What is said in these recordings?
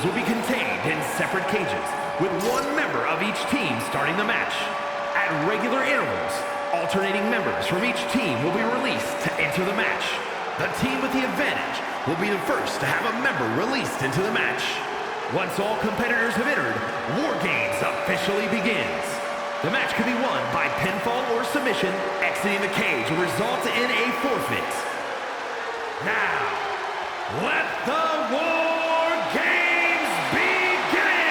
will be contained in separate cages, with one member of each team starting the match. At regular intervals, alternating members from each team will be released to enter the match. The team with the advantage will be the first to have a member released into the match. Once all competitors have entered, Wargames officially begins. The match can be won by pinfall or submission. Exiting the cage will result in a forfeit. Now, let the Wargames begin!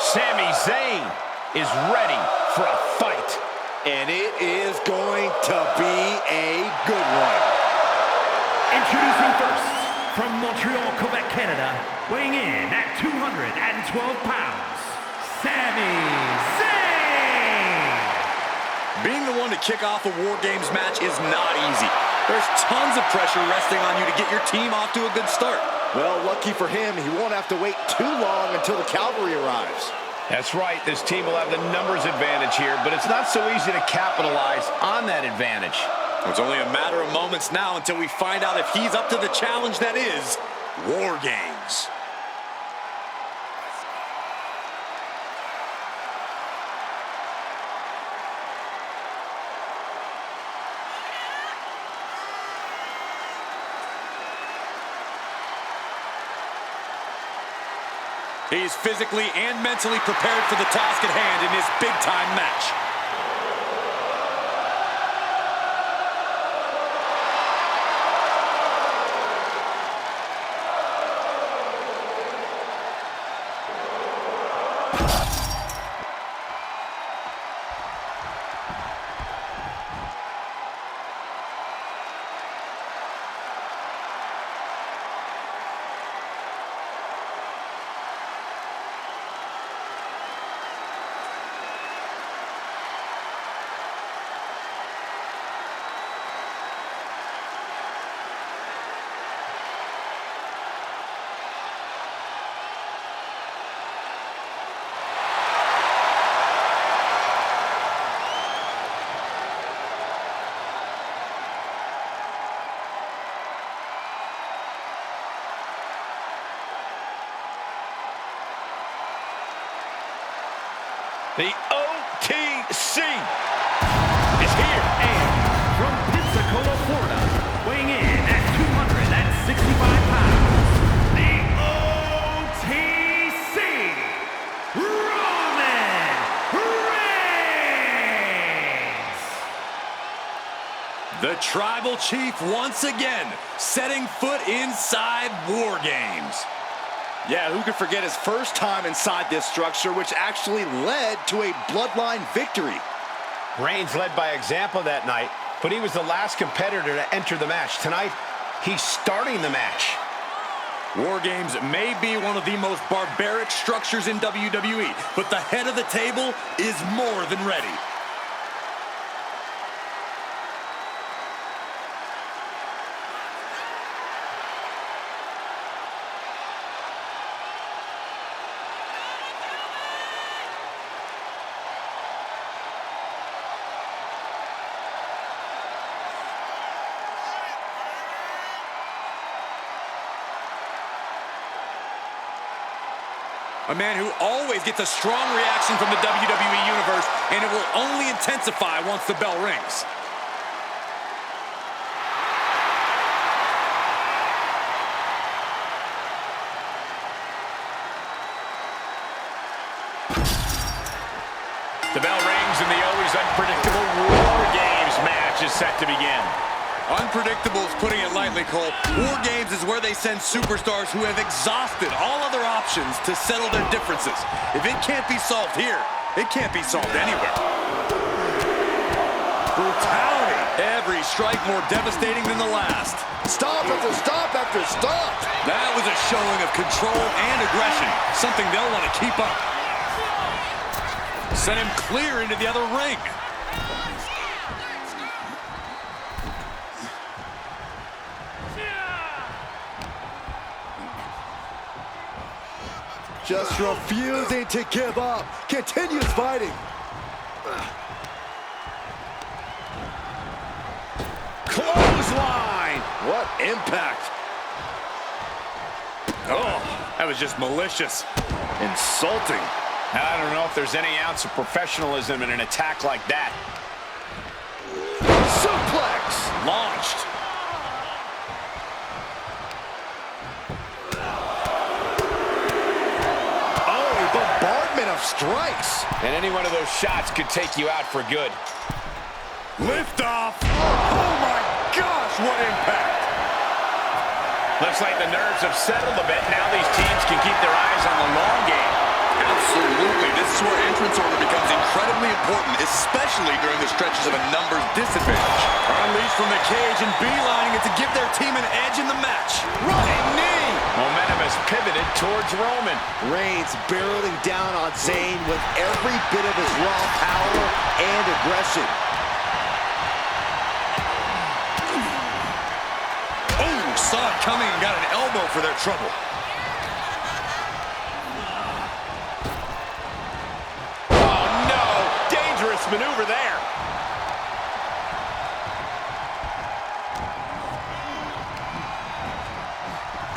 Sami Zayn is ready for a fight. And it is going to be a good one. Introducing first, from Montreal, Quebec, Canada, weighing in at 212 pounds, Sami Zayn! Being the one to kick off a Wargames match is not easy. There's tons of pressure resting on you to get your team off to a good start. Well, lucky for him, he won't have to wait too long until the cavalry arrives. That's right, this team will have the numbers advantage here, but it's not so easy to capitalize on that advantage. It's only a matter of moments now until we find out if he's up to the challenge that is Wargames. He's physically and mentally prepared for the task at hand in this big-time match. The OTC is here. And from Pensacola, Florida, weighing in at 265 pounds, the OTC, Roman Reigns! The Tribal Chief once again setting foot inside Wargames. Yeah, who could forget his first time inside this structure, which actually led to a Bloodline victory. Reigns led by example that night, but he was the last competitor to enter the match. Tonight, he's starting the match. Wargames may be one of the most barbaric structures in WWE, but the head of the table is more than ready. A man who always gets a strong reaction from the WWE Universe, and it will only intensify once the bell rings. The bell rings and the always unpredictable Wargames match is set to begin. Unpredictable is putting it lightly, Cole. Wargames is where they send superstars who have exhausted all other options to settle their differences. If it can't be solved here, it can't be solved anywhere. Brutality. Every strike more devastating than the last. Stop after stop after stop. That was a showing of control and aggression, something they'll want to keep up. Sent him clear into the other ring. Just refusing to give up. Continues fighting. impact. Oh, that was just malicious. Insulting. I don't know if there's any ounce of professionalism in an attack like that. Suplex launched. Oh, bombardment of strikes. And any one of those shots could take you out for good. Lift off. Oh my gosh, what impact. Looks like the nerves have settled a bit. Now these teams can keep their eyes on the long game. Absolutely. This is where entrance order becomes incredibly important, especially during the stretches of a numbers disadvantage. Unleashed from the cage and beelining it to give their team an edge in the match. Running knee. Momentum has pivoted towards Roman. Reigns barreling down on Zayn with every bit of his raw power and aggression. Oh, saw it coming and got an elbow for their trouble. Maneuver there.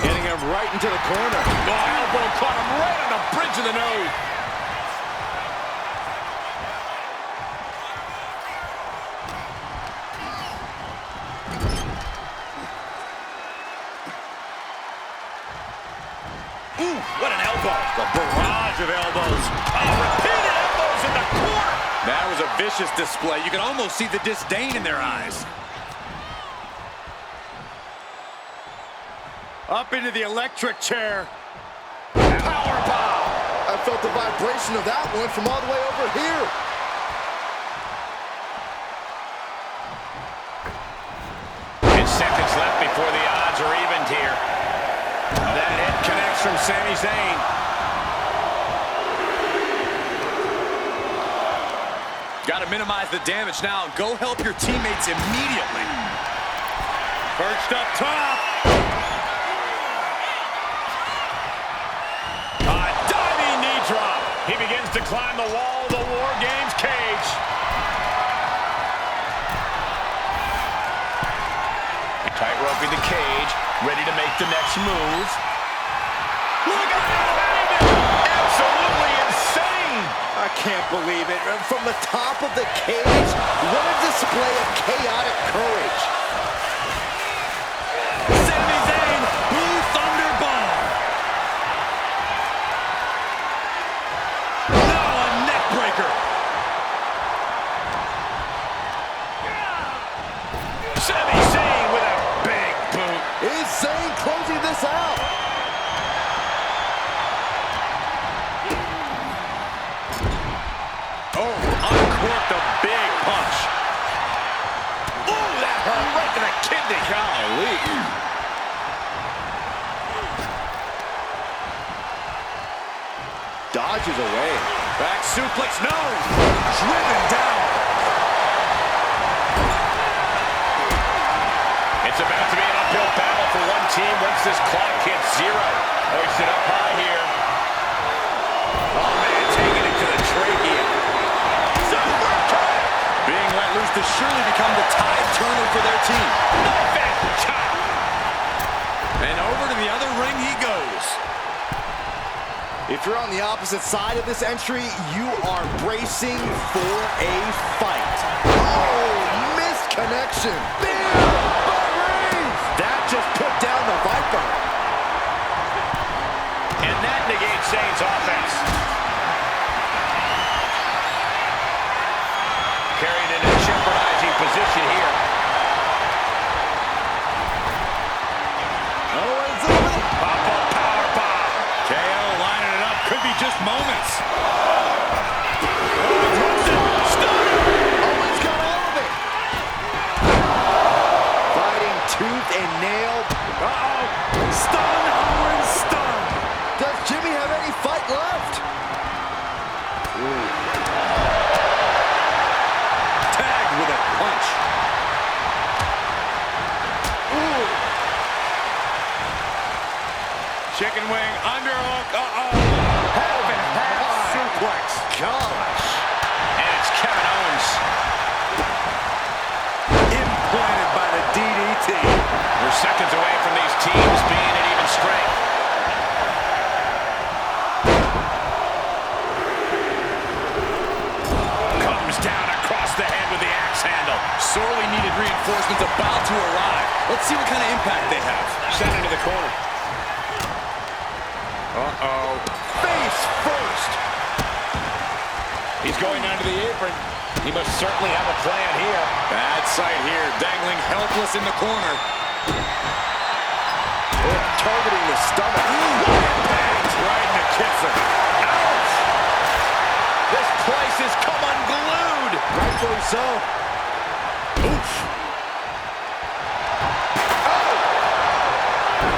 Getting him right into the corner. Oh, elbow caught him right on the bridge of the nose. Ooh, what an elbow. A barrage of elbows. Oh, repeated elbows in the corner. That was a vicious display. You can almost see the disdain in their eyes. Up into the electric chair. Powerbomb. I felt the vibration of that one from all the way over here. 10 seconds left before the odds are evened here. That hit connects from Sami Zayn. Got to minimize the damage now. Go help your teammates immediately. Perched up top. A diving knee drop. He begins to climb the wall of the Wargames cage. Tight-roping the cage, ready to make the next move. Look at that! Absolutely insane! I can't believe it. From the top of the cage, what a display of chaotic courage. Sami Zayn, Blue Thunder Bomb. Now a neck breaker. Sami Zayn with a big boot. Is Zayn closing this out? Oh, uncorked a big punch. Ooh, that hurt right to the kidney. Golly. Dodges away. Back suplex, no. Driven down. It's about to be an uphill battle for one team once this clock hits zero. Hoisted up high here. Oh, man, taking it to the trachea. Super kick! Being let loose to surely become the tide turner for their team. Knife chop. And over to the other ring he goes. If you're on the opposite side of this entry, you are bracing for a fight. Oh, missed connection. That just put down the Viper. And that negates Zayn's offense. Carried in a jeopardizing position here. Owens over the... Pop-up power bomb. KO lining it up. Could be just moments. Owens got all of it. Fighting tooth and nail. Uh-oh. Stun, Owens, stun. Does Jimmy have any fight left? Tagged with a punch. Ooh. Chicken wing, underhook. Uh-oh. Suplex. Gosh. And it's Kevin Owens. Implanted by the DDT. We're seconds away from these teams being at even strength. Comes down across the head with the axe handle. Sorely needed reinforcements about to arrive. Let's see what kind of impact they have. Sent into the corner. Uh-oh. Face first. He's going down to the apron. He must certainly have a plan here. Bad sight here, dangling helpless in the corner. Targeting the stomach. Impact right in the kisser. Ouch! This place has come unglued. Rightfully so. Oof. Oh!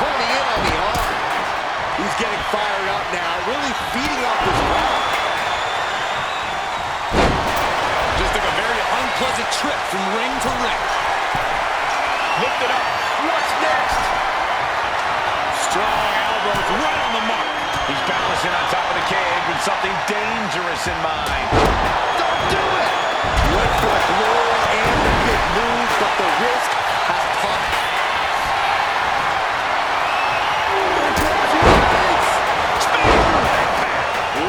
Honing in on the arm. He's getting fired up now, really feeding off this round. Just took a very unpleasant trip from ring to ring. Lift it up. What's next? Strong elbows right on the mark. He's balancing on top of the cage with something dangerous in mind. Don't do it! Went for the glory and the big move, but the risk has caught.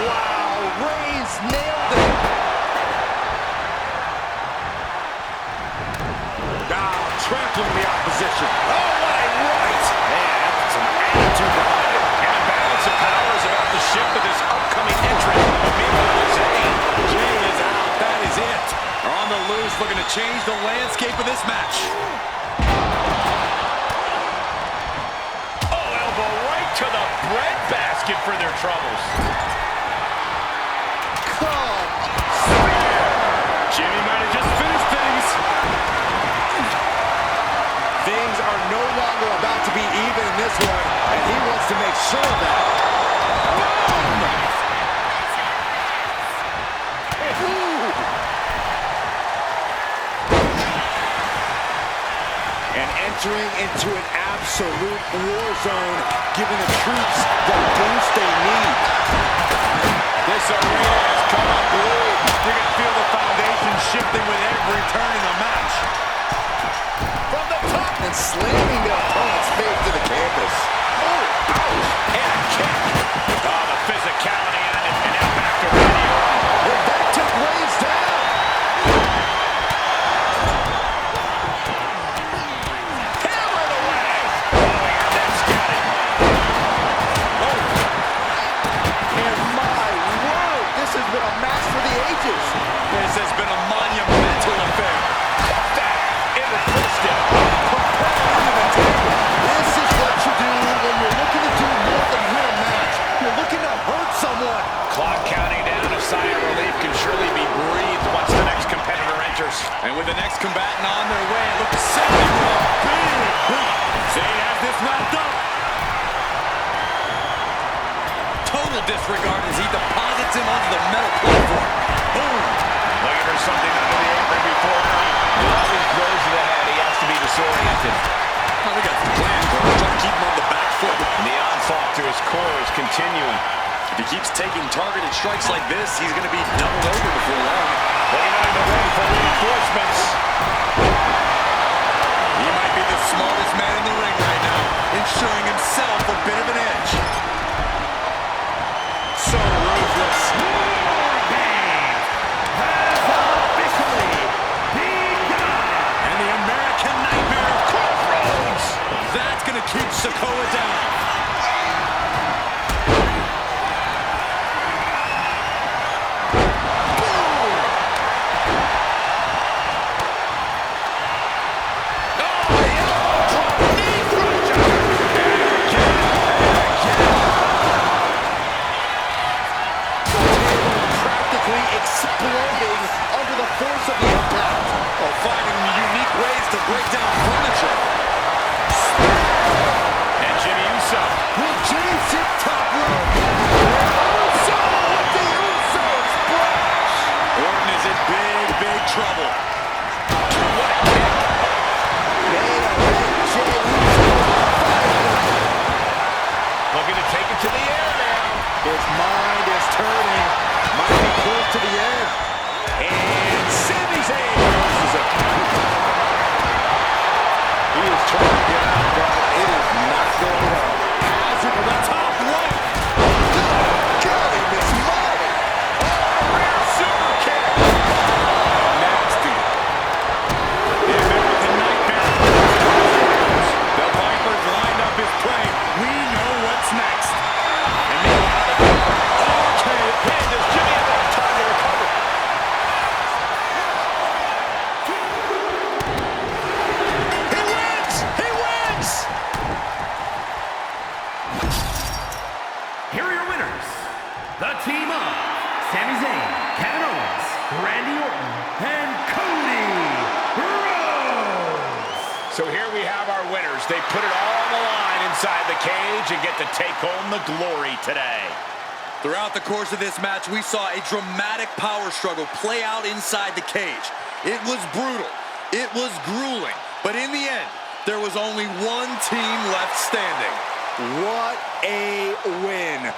Wow, Reigns nailed it. Now trampling the opposition. Oh, what a right! Man, that's some attitude behind it. And the balance of power is about to shift with this upcoming entrant. But meanwhile, Zayn. Jay is out. That is it. On the loose, looking to change the landscape of this match. Oh, elbow right to the breadbasket for their troubles. Jimmy might have just finished things. Things are no longer about to be even in this one, and he wants to make sure of that. And entering into an absolute war zone, giving the troops the boost they need. This arena has come unglued. You can feel the foundation shifting with every turn in the match. From the top and slamming the opponent's face to the canvas. Oh, ouch! And a kick. Oh, the physicality on it. And now back to Randy Orton. Well, that took Reigns down. Hammered away. Oh, yeah, that's got it. And my word, this has been a match for the ages. This has been a monumental affair. That in the footstep. This is what you do when you're looking to do more than win a match. You're looking to hurt someone. Clock counting down. A sigh of relief can surely be breathed once the next competitor enters. And with the next combatant on their way, it looks Sami with a big boot. Zayn has this wrapped up. Total disregard as he deposits him onto the metal platform. Boom. Looking for something under the apron before now. He always goes to the head. He has to be disoriented. Oh, we got the plan, bro. Trying to keep him on the back foot. And the onslaught to his core is continuing. If he keeps taking targeted strikes like this, he's going to be doubled over before long. Looking on the way for reinforcements. He might be the smartest man in the ring right now, ensuring himself a bit of an edge. So ruthless. Wargames has officially begun. And the American Nightmare of Rhodes. that's going to keep Sikoa down. Exploding under the force of the impact. Oh, finding unique ways to break down furniture. And Jimmy Uso. Will Jimmy sit top rope? Uso with the Uso splash. Orton is in big, big trouble. What a kick. Jimmy Uso Looking to take it to the air now. his mind is turning. Might be close to the end. And Sami Zayn loses it. He is trying to get out, guys. here are your winners, the team of Sami Zayn, Kevin Owens, Randy Orton, and Cody Rhodes. So here we have our winners. They put it all on the line inside the cage and get to take home the glory today. Throughout the course of this match, we saw a dramatic power struggle play out inside the cage. It was brutal. It was grueling. But in the end, there was only one team left standing. What a win.